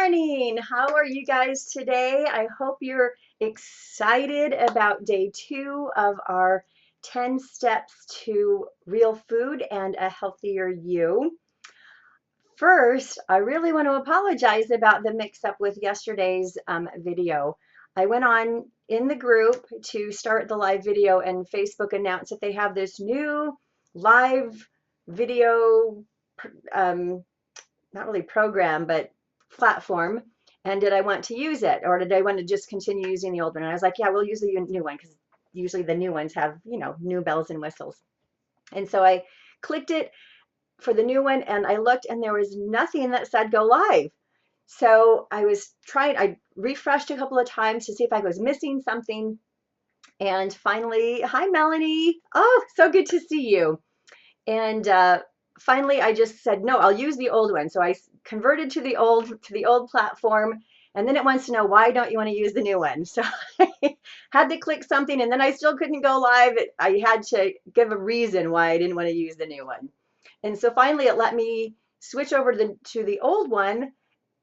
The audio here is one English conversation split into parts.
morning. How are you guys today? I hope you're excited about day 2 of our 10 steps to real food and a healthier you. First, I really want to apologize about the mix-up with yesterday's video. I went on in the group to start the live video, and Facebook announced that they have this new live video not really program, but platform. And did I want to use it, or did I want to just continue using the old one? And I was like, yeah, we'll use the new one because usually the new ones have, new bells and whistles. And so I clicked it for the new one, and I looked, and there was nothing that said go live. So I refreshed a couple of times to see if I was missing something. And finally, hi, Melanie. Oh, so good to see you. And finally, I just said, no, I'll use the old one. So I converted to the old platform, and then it wants to know, why don't you want to use the new one? So I had to click something, and then I still couldn't go live. I had to give a reason why I didn't want to use the new one. And so finally, it let me switch over to the old one,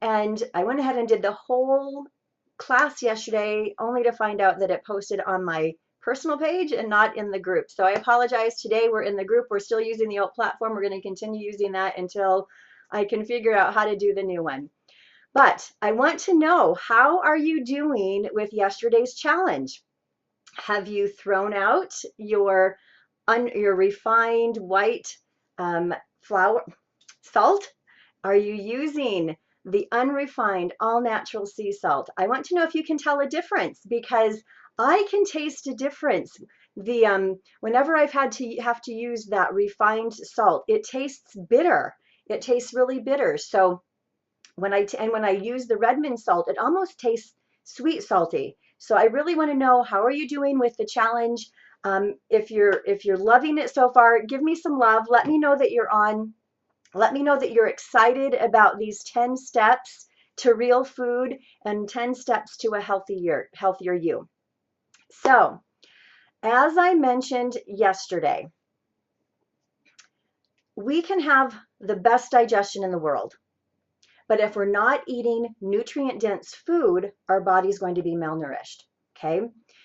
and I went ahead and did the whole class yesterday, only to find out that it posted on my personal page and not in the group. So I apologize. Today we're in the group. We're still using the old platform. We're going to continue using that until I can figure out how to do the new one. But I want to know, how are you doing with yesterday's challenge? Have you thrown out your refined white flour salt? Are you using the unrefined all natural sea salt? I want to know if you can tell a difference, because I can taste a difference. Whenever I've have to use that refined salt, it tastes bitter. It tastes really bitter. So when I use the Redmond salt, it almost tastes sweet salty. So I really want to know, how are you doing with the challenge? If you're loving it so far, give me some love. Let me know that you're on. Let me know that you're excited about these 10 steps to real food and 10 steps to a healthier you. So, as I mentioned yesterday, we can have the best digestion in the world, but if we're not eating nutrient-dense food, our body's going to be malnourished, okay?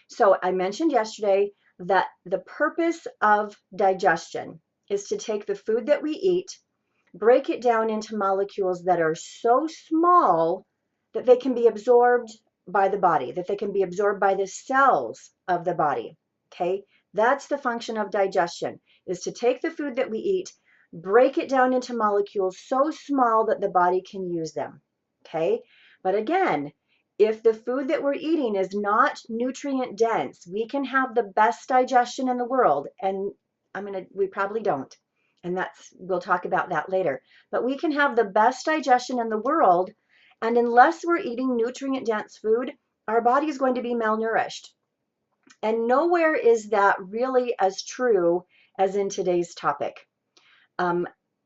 So I mentioned yesterday that the purpose of digestion is to take the food that we eat, break it down into molecules that are so small that they can be absorbed by the body, that they can be absorbed by the cells of the body, okay? That's the function of digestion, is to take the food that we eat, break it down into molecules so small that the body can use them, okay? But again, if the food that we're eating is not nutrient dense, we can have the best digestion in the world, and we probably don't. And we'll talk about that later. But we can have the best digestion in the world, and unless we're eating nutrient-dense food, our body is going to be malnourished. And nowhere is that really as true as in today's topic.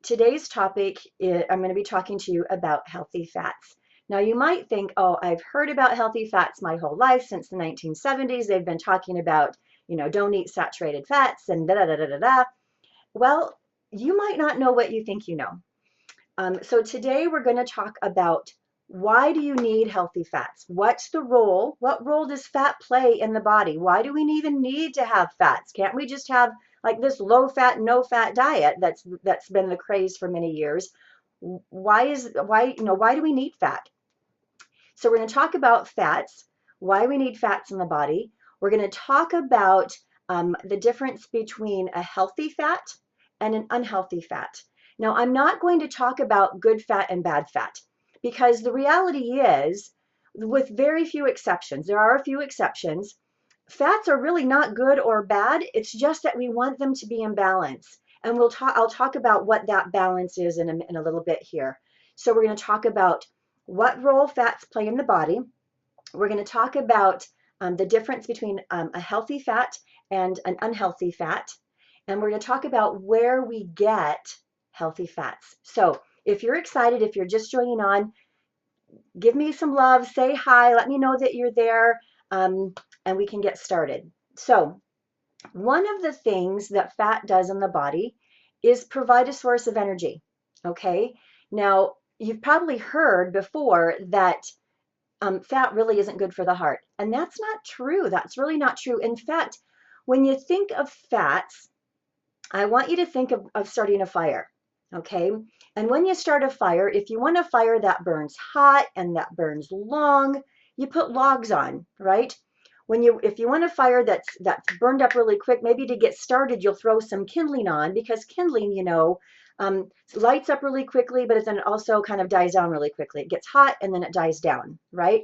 Today's topic, I'm going to be talking to you about healthy fats. Now you might think, oh, I've heard about healthy fats my whole life. Since the 1970s, they've been talking about, don't eat saturated fats and da-da-da-da-da-da. Well, you might not know what you think you know. So today we're going to talk about, why do you need healthy fats? What's the role? What role does fat play in the body? Why do we even need to have fats? Can't we just have like this low fat, no fat diet that's been the craze for many years? Why do we need fat? So we're going to talk about fats, why we need fats in the body. We're going to talk about the difference between a healthy fat and an unhealthy fat. Now, I'm not going to talk about good fat and bad fat, because the reality is, with very few exceptions, there are a few exceptions, fats are really not good or bad. It's just that we want them to be in balance. And I'll talk about what that balance is in a little bit here. So we're going to talk about what role fats play in the body. We're going to talk about the difference between a healthy fat and an unhealthy fat. And we're going to talk about where we get healthy fats. So if you're excited, if you're just joining on, give me some love, say hi, let me know that you're there, and we can get started. So one of the things that fat does in the body is provide a source of energy, okay? Now, you've probably heard before that fat really isn't good for the heart. And that's not true. That's really not true. In fact, when you think of fats, I want you to think of starting a fire, okay? And when you start a fire, if you want a fire that burns hot and that burns long, you put logs on, right? If you want a fire that's burned up really quick, maybe to get started, you'll throw some kindling on, because kindling, lights up really quickly, but then it also kind of dies down really quickly. It gets hot and then it dies down, right?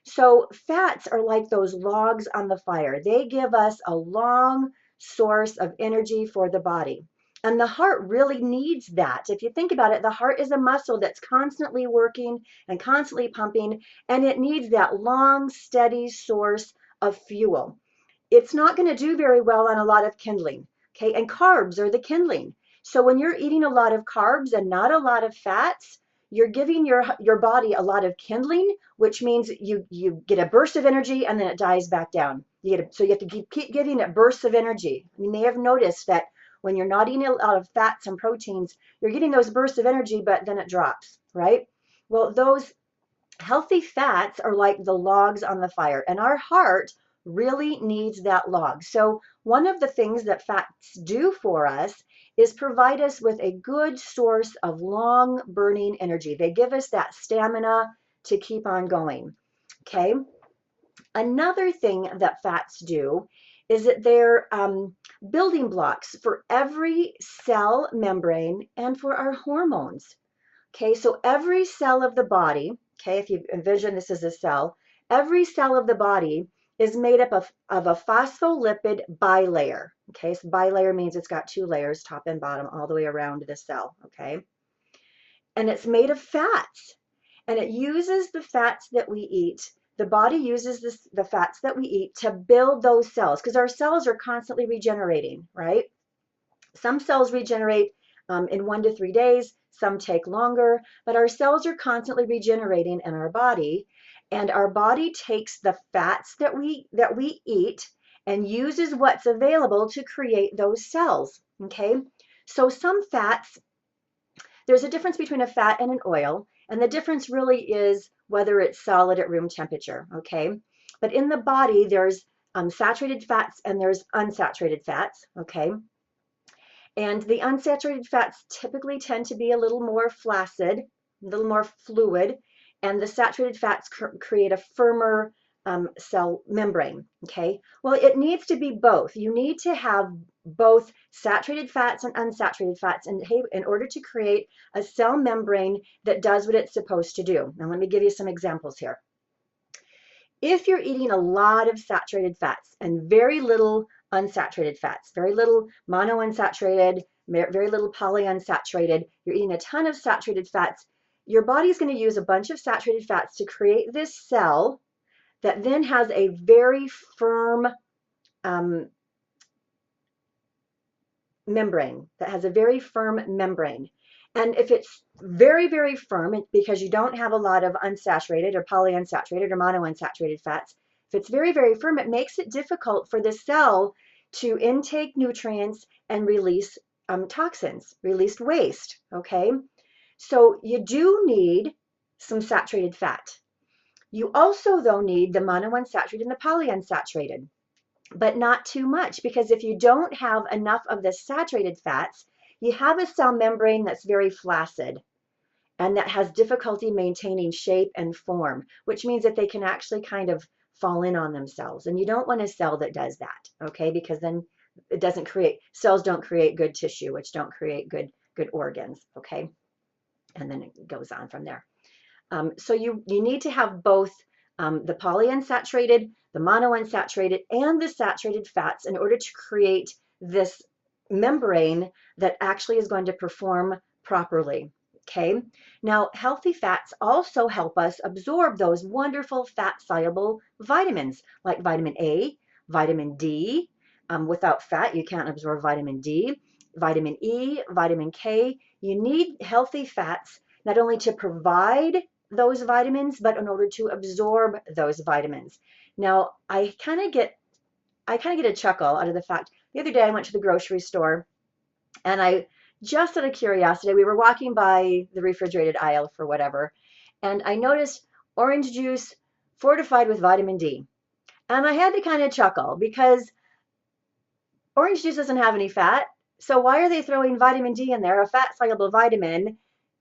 So fats are like those logs on the fire. They give us a long source of energy for the body. And the heart really needs that. If you think about it, the heart is a muscle that's constantly working and constantly pumping, and it needs that long, steady source of fuel. It's not going to do very well on a lot of kindling, okay? And carbs are the kindling. So when you're eating a lot of carbs and not a lot of fats, you're giving your body a lot of kindling, which means you get a burst of energy and then it dies back down. So you have to keep giving it bursts of energy. You may have noticed that when you're not eating a lot of fats and proteins, you're getting those bursts of energy, but then it drops, right? Well, those healthy fats are like the logs on the fire, and our heart really needs that log. So one of the things that fats do for us is provide us with a good source of long burning energy. They give us that stamina to keep on going. Okay. Another thing that fats do is that they're building blocks for every cell membrane and for our hormones. Okay, so every cell of the body, okay, if you envision this as a cell, every cell of the body is made up of a phospholipid bilayer. Okay, so bilayer means it's got two layers, top and bottom, all the way around the cell. Okay, and it's made of fats, and it uses the fats that we eat. The body uses the fats that we eat to build those cells, because our cells are constantly regenerating, right? Some cells regenerate in 1 to 3 days, some take longer, but our cells are constantly regenerating in our body, and our body takes the fats that we eat and uses what's available to create those cells. Okay, so some fats, there's a difference between a fat and an oil, and the difference really is whether it's solid at room temperature. Okay, but in the body there's saturated fats and there's unsaturated fats. Okay, and the unsaturated fats typically tend to be a little more flaccid, a little more fluid, and the saturated fats create a firmer cell membrane. Okay, well, it needs to be both. You need to have both saturated fats and unsaturated fats in order to create a cell membrane that does what it's supposed to do. Now, let me give you some examples here. If you're eating a lot of saturated fats and very little unsaturated fats, very little monounsaturated, very little polyunsaturated, you're eating a ton of saturated fats, your body's going to use a bunch of saturated fats to create this cell that then has a very firm membrane, that has a very firm membrane. And if it's very, very firm, because you don't have a lot of unsaturated or polyunsaturated or monounsaturated fats, if it's very, very firm, it makes it difficult for the cell to intake nutrients and release toxins, release waste, okay? So you do need some saturated fat. You also, though, need the monounsaturated and the polyunsaturated, but not too much, because if you don't have enough of the saturated fats, you have a cell membrane that's very flaccid and that has difficulty maintaining shape and form, which means that they can actually kind of fall in on themselves. And you don't want a cell that does that, okay? Because then it doesn't create, cells don't create good tissue, which don't create good organs, okay? And then it goes on from there. So you need to have both the polyunsaturated, the monounsaturated, and the saturated fats in order to create this membrane that actually is going to perform properly. Okay, now healthy fats also help us absorb those wonderful fat-soluble vitamins like vitamin A, vitamin D. Without fat, you can't absorb vitamin D, vitamin E, vitamin K. You need healthy fats not only to provide those vitamins, but in order to absorb those vitamins. Now, I kind of get a chuckle out of the fact the other day I went to the grocery store and I just out of curiosity, we were walking by the refrigerated aisle for whatever, and I noticed orange juice fortified with vitamin D. And I had to kind of chuckle because orange juice doesn't have any fat. So why are they throwing vitamin D in there, a fat soluble vitamin,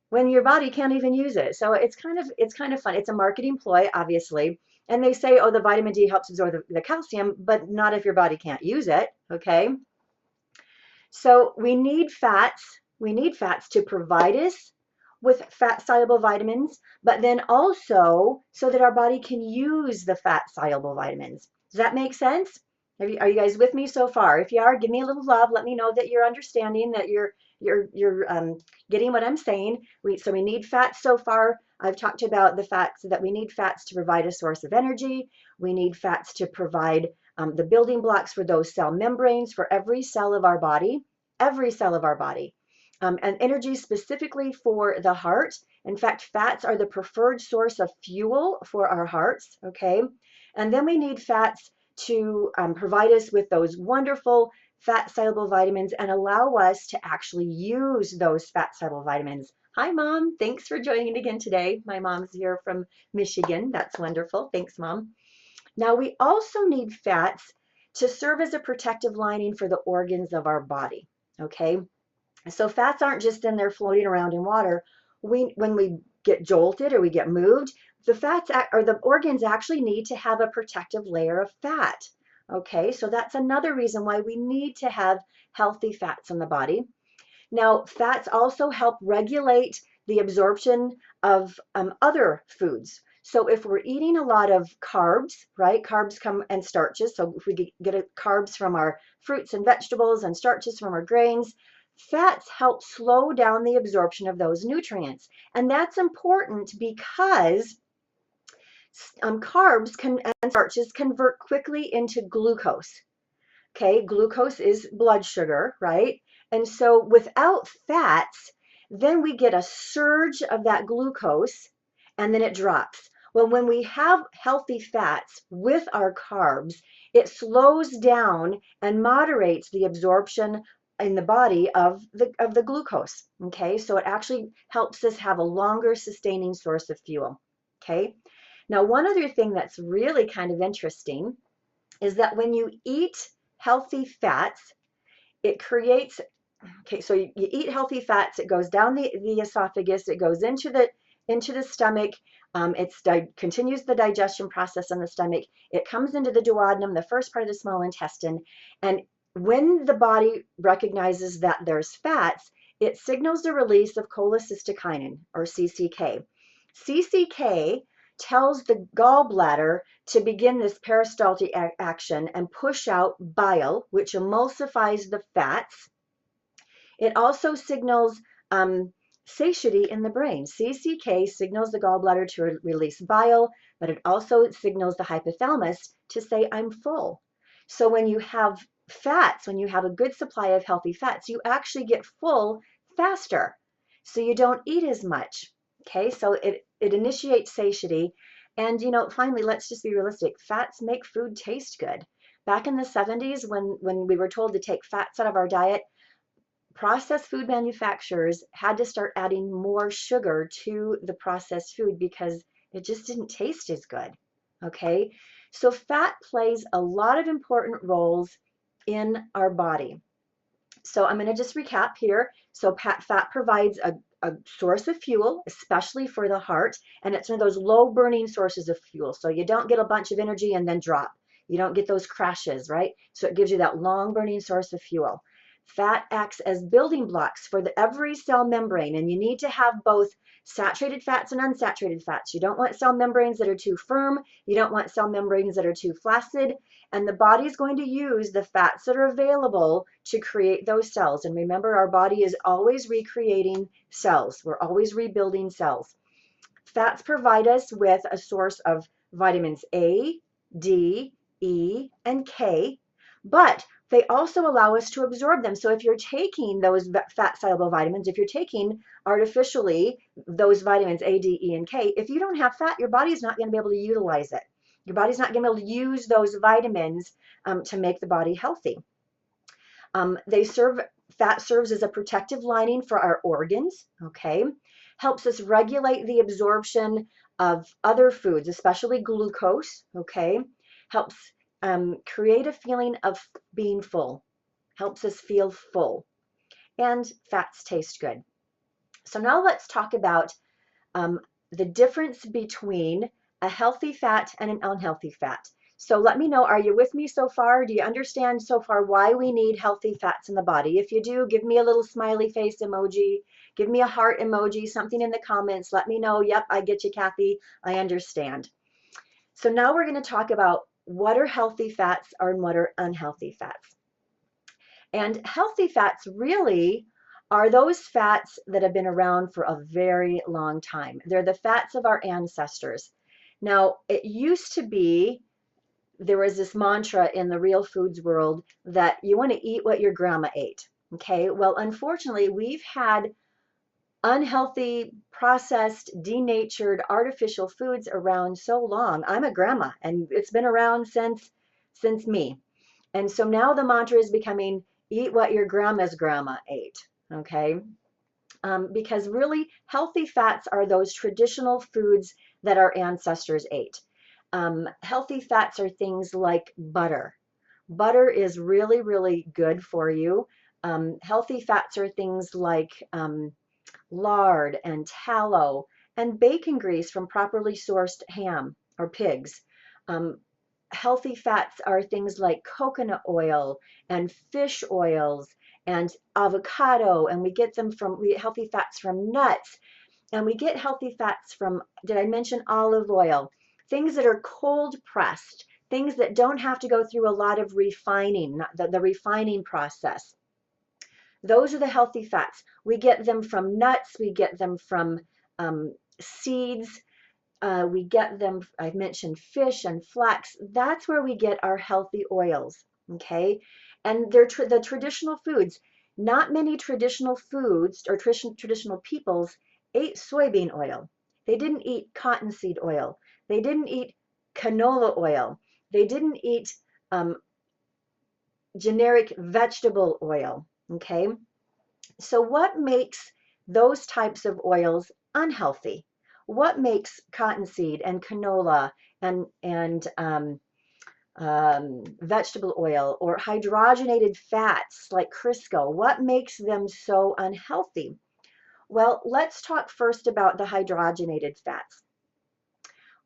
when your body can't even use it? So it's kind of fun. It's a marketing ploy, obviously. And they say, oh, the vitamin D helps absorb the calcium, but not if your body can't use it. Okay. So we need fats. We need fats to provide us with fat soluble vitamins, but then also so that our body can use the fat soluble vitamins. Does that make sense? Are you guys with me so far? If you are, give me a little love. Let me know that you're understanding, that you're getting what I'm saying. So we need fats so far. I've talked about the fats, that we need fats to provide a source of energy. We need fats to provide the building blocks for those cell membranes for every cell of our body, every cell of our body. And energy specifically for the heart. In fact, fats are the preferred source of fuel for our hearts, okay? And then we need fats to provide us with those wonderful fat soluble vitamins and allow us to actually use those fat soluble vitamins. Hi, Mom. Thanks for joining again today. My mom's here from Michigan. That's wonderful. Thanks, Mom. Now, we also need fats to serve as a protective lining for the organs of our body, okay? So fats aren't just in there floating around in water. When we get jolted or we get moved, the fats or the organs actually need to have a protective layer of fat. Okay, so that's another reason why we need to have healthy fats in the body. Now, fats also help regulate the absorption of other foods. So if we're eating a lot of carbs, right? Carbs come and starches. So if we get carbs from our fruits and vegetables and starches from our grains, fats help slow down the absorption of those nutrients. And that's important because carbs and starches convert quickly into glucose. Okay, glucose is blood sugar, right? And so without fats, then we get a surge of that glucose and then it drops. Well, when we have healthy fats with our carbs, it slows down and moderates the absorption in the body of the glucose. Okay, so it actually helps us have a longer sustaining source of fuel. Okay, now one other thing that's really kind of interesting is that when you eat healthy fats, it creates, okay, so you eat healthy fats, it goes down the esophagus, it goes into the stomach, continues the digestion process in the stomach, it comes into the duodenum, the first part of the small intestine, and when the body recognizes that there's fats, it signals the release of cholecystokinin, or CCK. CCK tells the gallbladder to begin this peristaltic action and push out bile, which emulsifies the fats. It also signals satiety in the brain. CCK signals the gallbladder to release bile, but it also signals the hypothalamus to say, I'm full. So when you have fats, when you have a good supply of healthy fats, you actually get full faster. So you don't eat as much. Okay, so it initiates satiety. And, finally, let's just be realistic. Fats make food taste good. Back in the 70s, when we were told to take fats out of our diet, processed food manufacturers had to start adding more sugar to the processed food because it just didn't taste as good. Okay, so fat plays a lot of important roles in our body. So I'm going to just recap here. So fat provides a source of fuel, especially for the heart, and it's one of those low burning sources of fuel. So you don't get a bunch of energy and then drop. You don't get those crashes, right? So it gives you that long burning source of fuel. Fat acts as building blocks for every cell membrane, and you need to have both saturated fats and unsaturated fats. You don't want cell membranes that are too firm. You don't want cell membranes that are too flaccid. And the body is going to use the fats that are available to create those cells. And remember, our body is always recreating cells. We're always rebuilding cells. Fats provide us with a source of vitamins A, D, E, and K, but they also allow us to absorb them. So if you're taking those fat soluble vitamins, if you're taking artificially those vitamins A, D, E, and K, if you don't have fat, your body's not going to be able to utilize it. Your body's not going to be able to use those vitamins to make the body healthy. Fat serves as a protective lining for our organs, okay? Helps us regulate the absorption of other foods, especially glucose, okay? Helps create a feeling of being full, helps us feel full. And fats taste good. So now let's talk about the difference between a healthy fat and an unhealthy fat. So let me know, are you with me so far? Do you understand so far why we need healthy fats in the body? If you do, give me a little smiley face emoji, give me a heart emoji, something in the comments. Let me know, yep, I get you, Kathy, I understand. So now we're going to talk about what are healthy fats and what are unhealthy fats. And healthy fats really are those fats that have been around for a very long time. They're the fats of our ancestors. Now, it used to be, there was this mantra in the real foods world that you want to eat what your grandma ate. Okay, well, unfortunately, we've had unhealthy, processed, denatured, artificial foods around so long. I'm a grandma, and it's been around since me. And so now the mantra is becoming eat what your grandma's grandma ate, okay? Because really healthy fats are those traditional foods that our ancestors ate. Healthy fats are things like butter. Butter is really, really good for you. Healthy fats are things like lard and tallow and bacon grease from properly sourced ham or pigs. Healthy fats are things like coconut oil and fish oils and avocado, and we get healthy fats from nuts, and we get healthy fats from, did I mention olive oil? Things that are cold pressed, things that don't have to go through a lot of refining, the refining process. Those are the healthy fats. We get them from nuts, we get them from seeds, we get them, I've mentioned fish and flax. That's where we get our healthy oils, okay? And they're the traditional foods. Not many traditional foods or traditional peoples ate soybean oil. They didn't eat cottonseed oil. They didn't eat canola oil. They didn't eat generic vegetable oil, okay? So what makes those types of oils unhealthy? What makes cottonseed and canola and vegetable oil or hydrogenated fats like Crisco, what makes them so unhealthy? Well, let's talk first about the hydrogenated fats.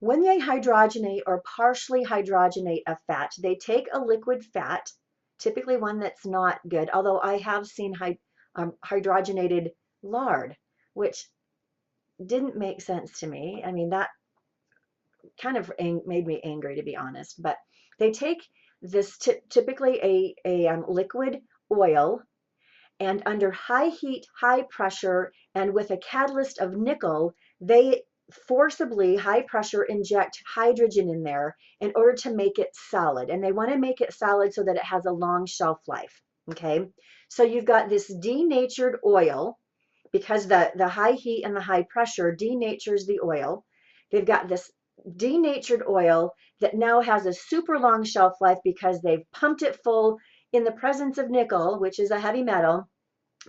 When they hydrogenate or partially hydrogenate a fat, they take a liquid fat, typically one that's not good, although I have seen hydrogenated lard, which didn't make sense to me. I mean, that kind of made me angry, to be honest. But they take this typically a liquid oil, and under high heat, high pressure, and with a catalyst of nickel, they forcibly high pressure inject hydrogen in there in order to make it solid. And they want to make it solid so that it has a long shelf life. Okay, so you've got this denatured oil because the high heat and the high pressure denatures the oil. They've got this denatured oil that now has a super long shelf life because they've pumped it full in the presence of nickel, which is a heavy metal,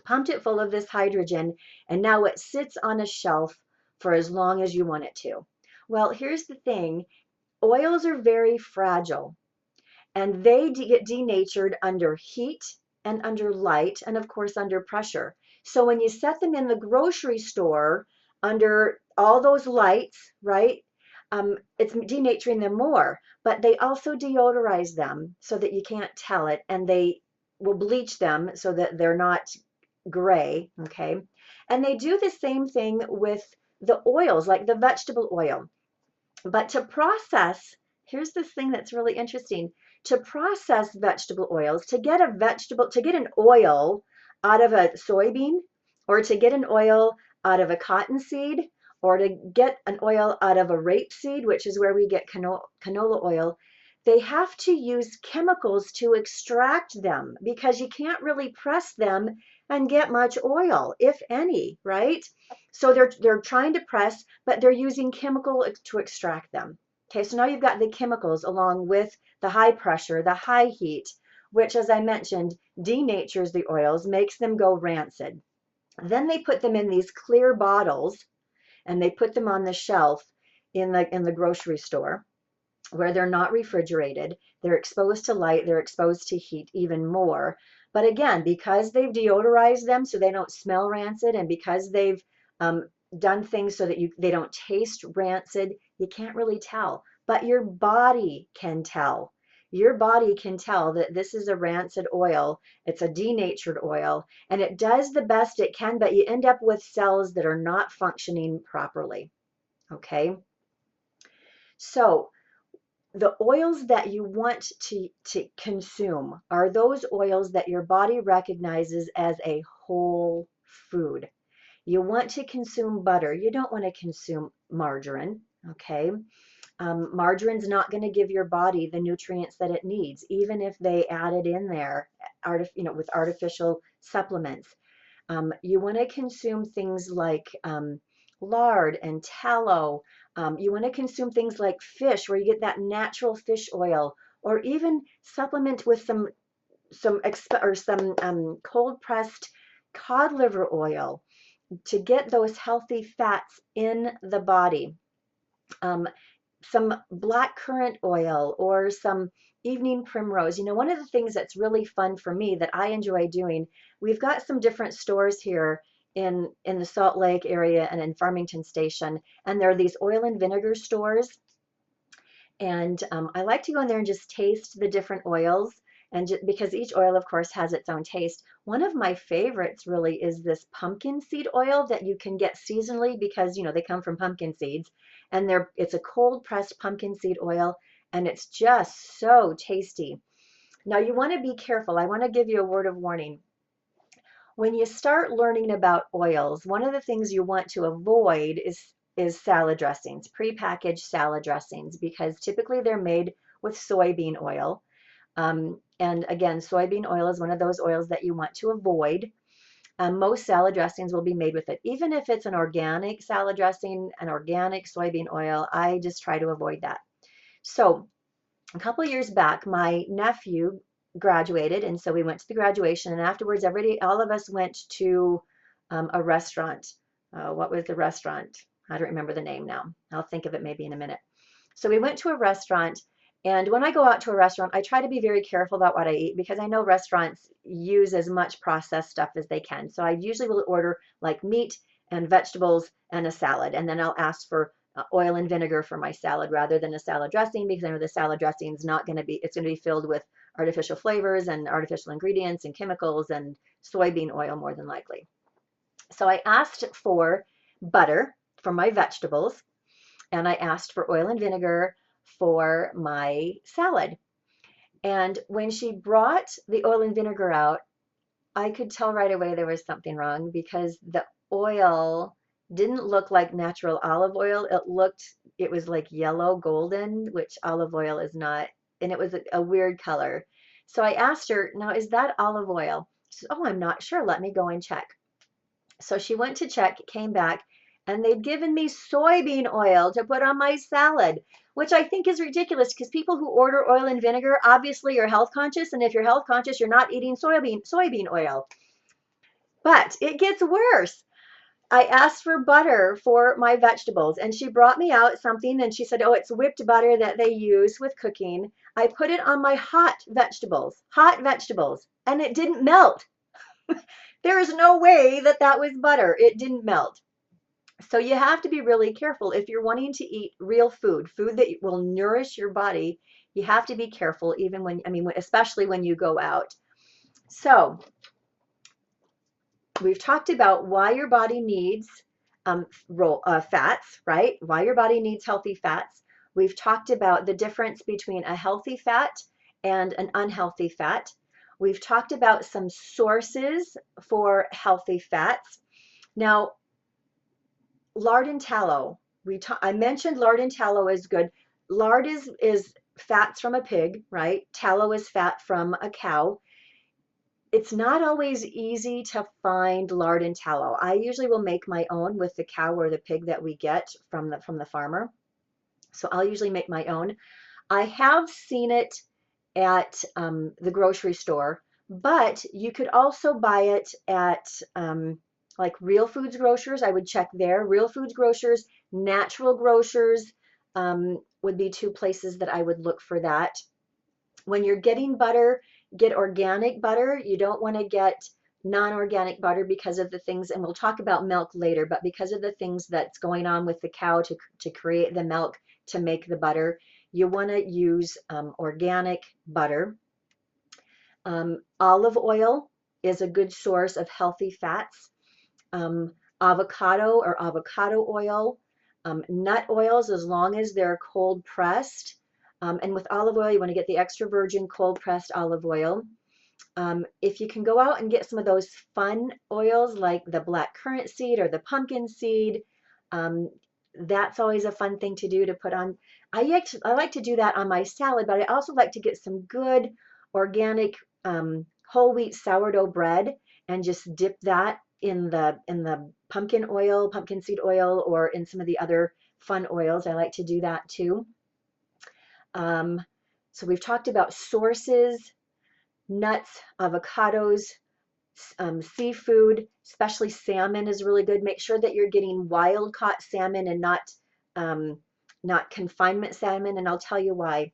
pumped it full of this hydrogen, and now it sits on a shelf for as long as you want it to. Well, here's the thing. Oils are very fragile, and they get denatured under heat and under light, and of course under pressure. So when you set them in the grocery store under all those lights, right, it's denaturing them more, but they also deodorize them so that you can't tell it, and they will bleach them so that they're not gray, okay? And they do the same thing with the oils, like the vegetable oil. But to process, here's this thing that's really interesting. To process vegetable oils, to get an oil out of a soybean, or to get an oil out of a cottonseed, or to get an oil out of a rapeseed, which is where we get canola oil, they have to use chemicals to extract them because you can't really press them and get much oil, if any, right? So they're trying to press, but they're using chemical to extract them. Okay, so now you've got the chemicals along with the high pressure, the high heat, which, as I mentioned, denatures the oils, makes them go rancid. Then they put them in these clear bottles and they put them on the shelf in the grocery store where they're not refrigerated. They're exposed to light, they're exposed to heat even more. But again, because they've deodorized them so they don't smell rancid, and because they've done things so that they don't taste rancid, you can't really tell. But your body can tell. Your body can tell that this is a rancid oil, it's a denatured oil, and it does the best it can, but you end up with cells that are not functioning properly. Okay? So, the oils that you want to consume are those oils that your body recognizes as a whole food. You want to consume butter. You don't want to consume margarine, okay? Margarine's not going to give your body the nutrients that it needs, even if they add it in there, with artificial supplements. You want to consume things like lard and tallow. You want to consume things like fish, where you get that natural fish oil, or even supplement with some cold pressed cod liver oil to get those healthy fats in the body. Some black currant oil or some evening primrose. One of the things that's really fun for me that I enjoy doing, we've got some different stores here in the Salt Lake area and in Farmington Station, and there are these oil and vinegar stores. And I like to go in there and just taste the different oils, and because each oil, of course, has its own taste. One of my favorites really is this pumpkin seed oil that you can get seasonally because, they come from pumpkin seeds, and it's a cold pressed pumpkin seed oil, and it's just so tasty. Now, you want to be careful. I want to give you a word of warning. When you start learning about oils, one of the things you want to avoid is salad dressings, prepackaged salad dressings, because typically they're made with soybean oil. And again, soybean oil is one of those oils that you want to avoid. Most salad dressings will be made with it. Even if it's an organic salad dressing, an organic soybean oil, I just try to avoid that. So a couple of years back, my nephew graduated, and so we went to the graduation, and afterwards all of us went to a restaurant. What was the restaurant? I don't remember the name now. I'll think of it maybe in a minute. So we went to a restaurant, and when I go out to a restaurant, I try to be very careful about what I eat because I know restaurants use as much processed stuff as they can. So I usually will order like meat and vegetables and a salad, and then I'll ask for oil and vinegar for my salad rather than a salad dressing, because I know the salad dressing is not going to be, it's going to be filled with artificial flavors and artificial ingredients and chemicals and soybean oil more than likely. So I asked for butter for my vegetables, and I asked for oil and vinegar for my salad. And when she brought the oil and vinegar out, I could tell right away there was something wrong because the oil didn't look like natural olive oil. It was like yellow golden, which olive oil is not, and it was a weird color. So I asked her, now, is that olive oil? She said, oh, I'm not sure. Let me go and check. So she went to check, came back, and they'd given me soybean oil to put on my salad, which I think is ridiculous because people who order oil and vinegar obviously are health conscious, and if you're health conscious, you're not eating soybean oil. But it gets worse. I asked for butter for my vegetables, and she brought me out something, and she said, oh, it's whipped butter that they use with cooking. I put it on my hot vegetables, and it didn't melt. There is no way that was butter. It didn't melt. So you have to be really careful if you're wanting to eat real food that will nourish your body. You have to be careful, especially when you go out. So we've talked about why your body needs fats, right? Why your body needs healthy fats. We've talked about the difference between a healthy fat and an unhealthy fat. We've talked about some sources for healthy fats. Now, lard and tallow. I mentioned lard and tallow is good. Lard is fats from a pig, right? Tallow is fat from a cow. It's not always easy to find lard and tallow. I usually will make my own with the cow or the pig that we get from the farmer. So I'll usually make my own. I have seen it at the grocery store, but you could also buy it at like Real Foods Grocers. I would check there. Real Foods Grocers, Natural Grocers would be two places that I would look for that. When you're getting butter, get organic butter. You don't want to get non-organic butter because of the things, and we'll talk about milk later, but because of the things that's going on with the cow to create the milk to make the butter, you want to use organic butter. Olive oil is a good source of healthy fats. Avocado or avocado oil, nut oils, as long as they're cold pressed. And with olive oil, you want to get the extra virgin cold pressed olive oil. If you can go out and get some of those fun oils like the black currant seed or the pumpkin seed, that's always a fun thing to do to put on. I like to do that on my salad, but I also like to get some good organic whole wheat sourdough bread and just dip that in the pumpkin oil, pumpkin seed oil, or in some of the other fun oils. I like to do that too. So we've talked about sources, nuts, avocados, seafood, especially salmon is really good. Make sure that you're getting wild caught salmon and not confinement salmon, and I'll tell you why.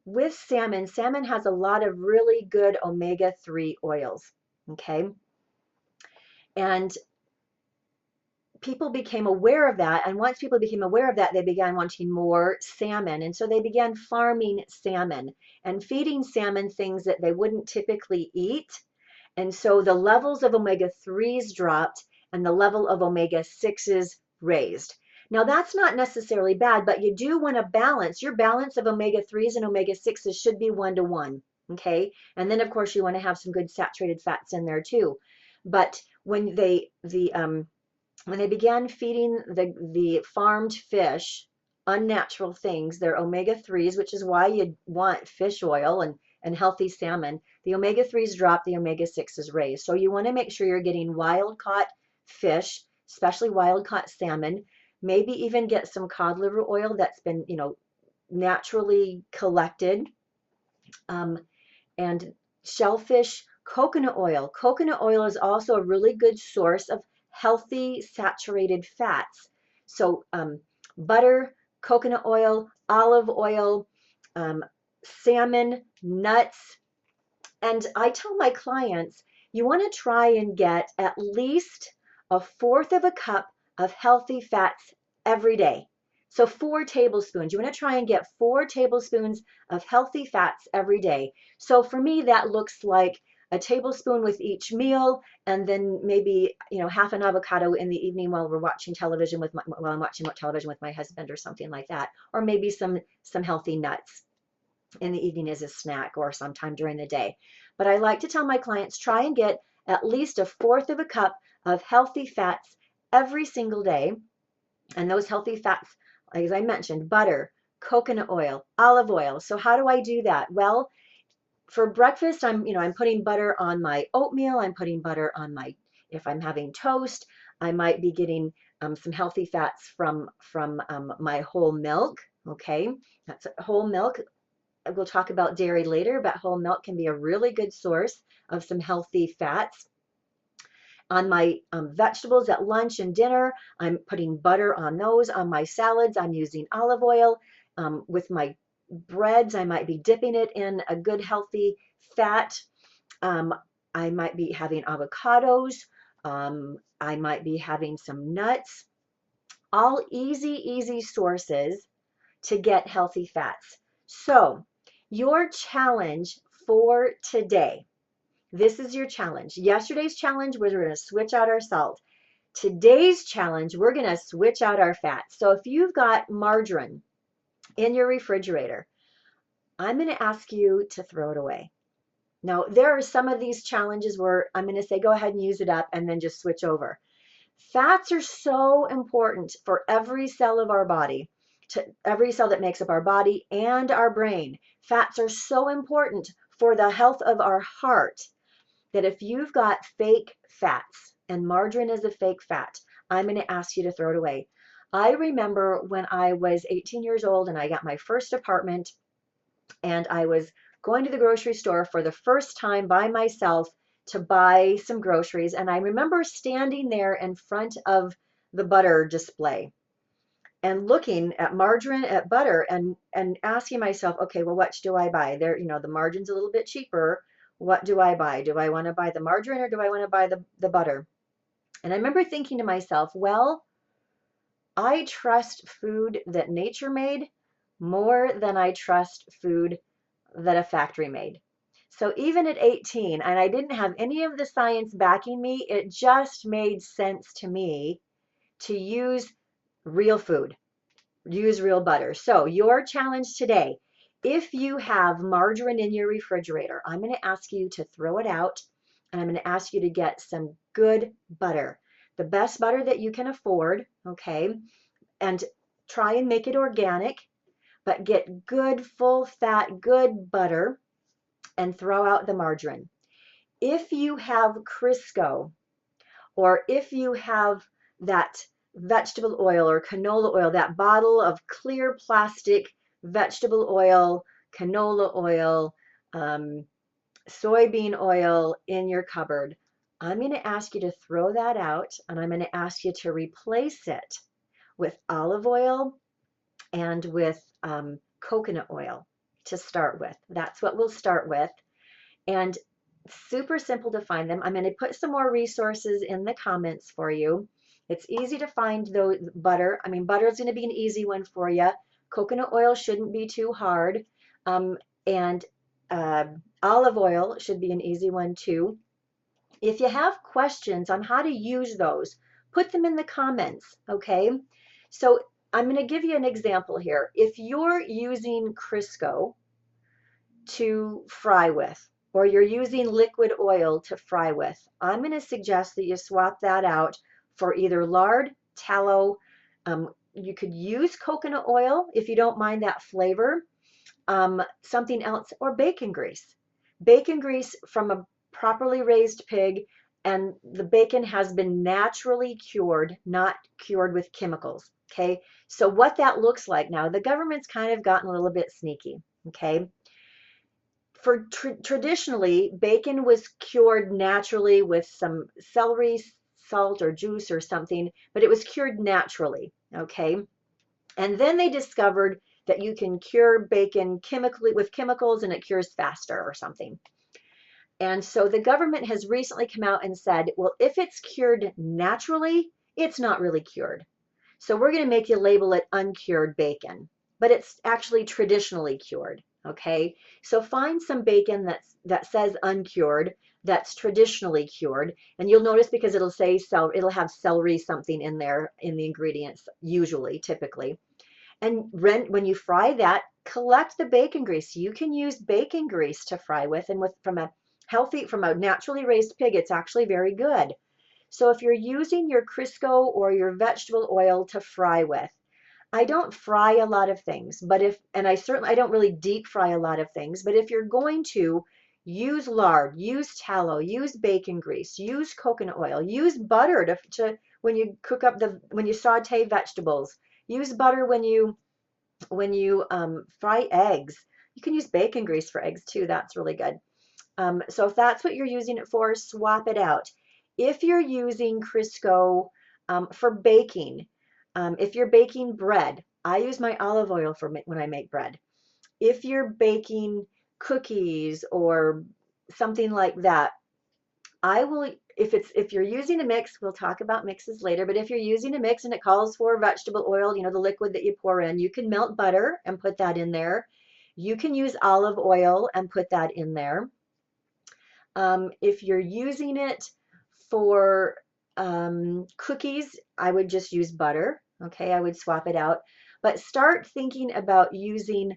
With salmon, salmon has a lot of really good omega-3 oils, okay? And people became aware of that, and once people became aware of that, they began wanting more salmon, and so they began farming salmon and feeding salmon things that they wouldn't typically eat, and so the levels of omega-3s dropped and the level of omega-6s raised. Now that's not necessarily bad, but you do want to balance. Your balance of omega-3s and omega-6s should be 1 to 1, okay? And then of course you want to have some good saturated fats in there too. But when they began feeding the farmed fish unnatural things, their omega-3s, which is why you want fish oil and healthy salmon, the omega-3s drop, the omega-6s raise. So you want to make sure you're getting wild caught fish, especially wild caught salmon, maybe even get some cod liver oil that's been, naturally collected, and shellfish, coconut oil. Coconut oil is also a really good source of healthy saturated fats. So butter, coconut oil, olive oil, salmon, nuts. And I tell my clients, you want to try and get at least 1/4 of a cup of healthy fats every day. So 4 tablespoons. You want to try and get 4 tablespoons of healthy fats every day. So for me, that looks like a tablespoon with each meal, and then maybe half an avocado in the evening while we're watching television while I'm watching television with my husband or something like that, or maybe some healthy nuts in the evening as a snack or sometime during the day. But I like to tell my clients, try and get at least 1/4 of a cup of healthy fats every single day. And those healthy fats, as I mentioned, butter, coconut oil, olive oil. So how do I do that? Well, for breakfast, I'm putting butter on my oatmeal. I'm putting butter on if I'm having toast, I might be getting some healthy fats from my whole milk. Okay, that's whole milk. We'll talk about dairy later, but whole milk can be a really good source of some healthy fats. On my vegetables at lunch and dinner, I'm putting butter on those. On my salads, I'm using olive oil. With my breads, I might be dipping it in a good healthy fat. I might be having avocados. I might be having some nuts. All easy sources to get healthy fats. So your challenge for today, this is your challenge. Yesterday's challenge was we're going to switch out our salt. Today's challenge, we're going to switch out our fats. So if you've got margarine in your refrigerator, I'm going to ask you to throw it away. Now, there are some of these challenges where I'm going to say, go ahead and use it up and then just switch over. Fats are so important for every cell of our body, to every cell that makes up our body and our brain. Fats are so important for the health of our heart that if you've got fake fats, and margarine is a fake fat, I'm going to ask you to throw it away. I remember when I was 18 years old and I got my first apartment, and I was going to the grocery store for the first time by myself to buy some groceries. And I remember standing there in front of the butter display and looking at margarine, at butter, and asking myself, okay, well, what do I buy? There, the margine's a little bit cheaper. What do I buy? Do I want to buy the margarine or do I want to buy the butter? And I remember thinking to myself, well, I trust food that nature made more than I trust food that a factory made. So even at 18, and I didn't have any of the science backing me, it just made sense to me to use real food, use real butter. So your challenge today, if you have margarine in your refrigerator, I'm going to ask you to throw it out, and I'm going to ask you to get some good butter, the best butter that you can afford, okay? And try and make it organic, but get good full fat, good butter, and throw out the margarine. If you have Crisco, or if you have that vegetable oil or canola oil, that bottle of clear plastic vegetable oil, canola oil, soybean oil in your cupboard, I'm going to ask you to throw that out, and I'm going to ask you to replace it with olive oil and with coconut oil to start with. That's what we'll start with. And super simple to find them. I'm going to put some more resources in the comments for you. It's easy to find though butter. I mean, butter is going to be an easy one for you. Coconut oil shouldn't be too hard. And olive oil should be an easy one too. If you have questions on how to use those, put them in the comments, okay? So I'm going to give you an example here. If you're using Crisco to fry with, or you're using liquid oil to fry with, I'm going to suggest that you swap that out for either lard, tallow. You could use coconut oil if you don't mind that flavor, something else, or bacon grease. Bacon grease from a properly raised pig, and the bacon has been naturally cured, not cured with chemicals. Okay, so what that looks like now, the government's kind of gotten a little bit sneaky. Okay, for traditionally, bacon was cured naturally with some celery salt or juice or something, but it was cured naturally. Okay, and then they discovered that you can cure bacon chemically with chemicals and it cures faster or something. And so the government has recently come out and said, well, if it's cured naturally, it's not really cured. So we're going to make you label it uncured bacon, but it's actually traditionally cured. Okay, so find some bacon that says uncured, that's traditionally cured, and you'll notice because it'll say it'll have celery something in there in the ingredients, usually, typically. And when you fry that, collect the bacon grease. You can use bacon grease to fry with, and from a naturally raised pig, it's actually very good. So if you're using your Crisco or your vegetable oil to fry with, I don't fry a lot of things, but I don't really deep fry a lot of things, but if you're going to use lard, use tallow, use bacon grease, use coconut oil, use butter to when you cook up when you saute vegetables, use butter when you fry eggs. You can use bacon grease for eggs too. That's really good. So if that's what you're using it for, swap it out. If you're using Crisco for baking, if you're baking bread, I use my olive oil when I make bread. If you're baking cookies or something like that, if you're using a mix, we'll talk about mixes later, but if you're using a mix and it calls for vegetable oil, the liquid that you pour in, you can melt butter and put that in there. You can use olive oil and put that in there. If you're using it for cookies, I would just use butter. Okay, I would swap it out. But start thinking about using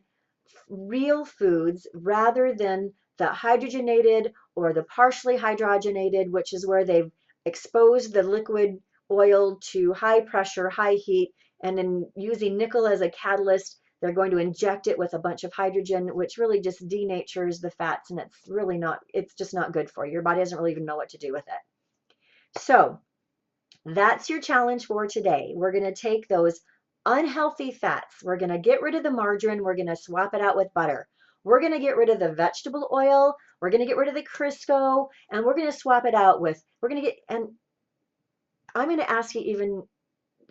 real foods rather than the hydrogenated or the partially hydrogenated, which is where they've exposed the liquid oil to high pressure, high heat, and then using nickel as a catalyst, they're going to inject it with a bunch of hydrogen, which really just denatures the fats, and it's just not good for you. Your body doesn't really even know what to do with it. So that's your challenge for today. We're going to take those unhealthy fats. We're going to get rid of the margarine. We're going to swap it out with butter. We're going to get rid of the vegetable oil. We're going to get rid of the Crisco, and we're going to swap it out with, and I'm going to ask you even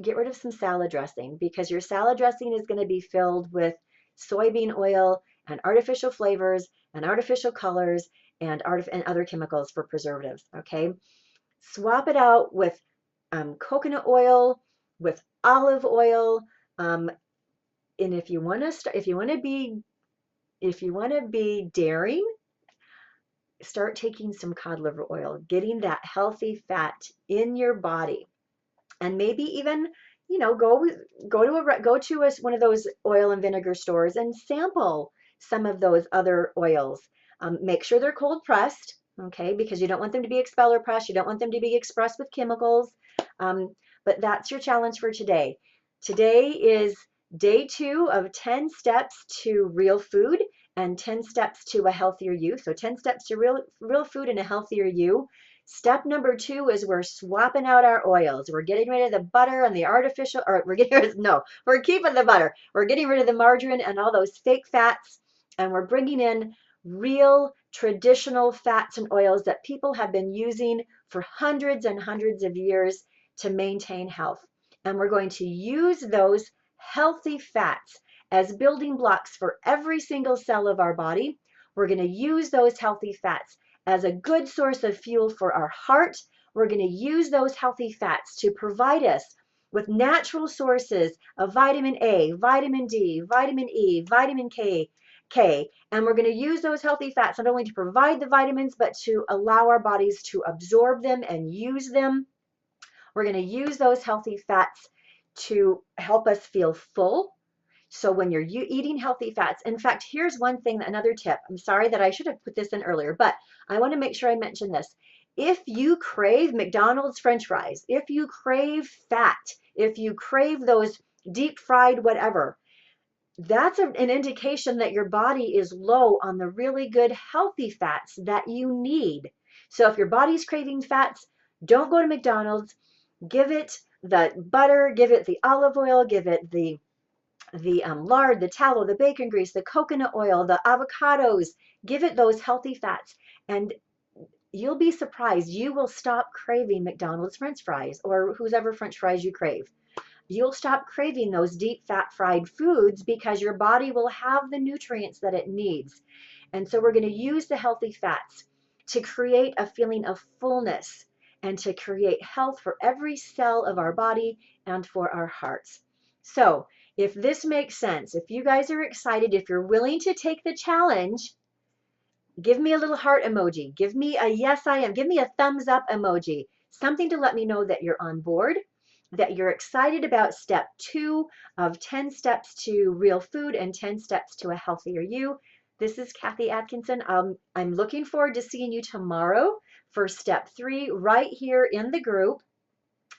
get rid of some salad dressing, because your salad dressing is going to be filled with soybean oil and artificial flavors and artificial colors and other chemicals for preservatives. Okay, swap it out with coconut oil, with olive oil, and if you want to be daring, start taking some cod liver oil, getting that healthy fat in your body. And maybe even, go to one of those oil and vinegar stores and sample some of those other oils. Make sure they're cold pressed, okay, because you don't want them to be expeller pressed. You don't want them to be expressed with chemicals. But that's your challenge for today. Today is day 2 of 10 steps to real food and 10 steps to a healthier you. So 10 steps to real food and a healthier you. Step number 2 is we're swapping out our oils. We're getting rid of the butter and the artificial, or we're keeping the butter. We're getting rid of the margarine and all those fake fats, and we're bringing in real traditional fats and oils that people have been using for hundreds and hundreds of years to maintain health. And we're going to use those healthy fats as building blocks for every single cell of our body. We're going to use those healthy fats as a good source of fuel for our heart. We're going to use those healthy fats to provide us with natural sources of vitamin A, vitamin D, vitamin E, vitamin K, and we're going to use those healthy fats not only to provide the vitamins, but to allow our bodies to absorb them and use them. We're going to use those healthy fats to help us feel full. So when you're eating healthy fats, in fact, here's one thing, another tip. I'm sorry that I should have put this in earlier, but I want to make sure I mention this. If you crave McDonald's French fries, if you crave fat, if you crave those deep fried whatever, that's an indication that your body is low on the really good healthy fats that you need. So if your body's craving fats, don't go to McDonald's. Give it the butter, give it the olive oil, give it the lard, the tallow, the bacon grease, the coconut oil, the avocados. Give it those healthy fats, and you'll be surprised. You will stop craving McDonald's French fries or whoever French fries you crave. You'll stop craving those deep fat fried foods because your body will have the nutrients that it needs. And so we're going to use the healthy fats to create a feeling of fullness and to create health for every cell of our body and for our hearts. So if this makes sense, if you guys are excited, if you're willing to take the challenge, give me a little heart emoji. Give me a yes, I am. Give me a thumbs up emoji. Something to let me know that you're on board, that you're excited about step 2 of 10 steps to real food and 10 steps to a healthier you. This is Kathy Atkinson. I'm looking forward to seeing you tomorrow for step 3 right here in the group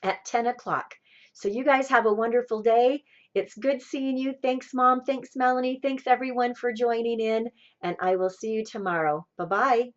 at 10 o'clock. So you guys have a wonderful day. It's good seeing you. Thanks, Mom. Thanks, Melanie. Thanks, everyone, for joining in. And I will see you tomorrow. Bye-bye.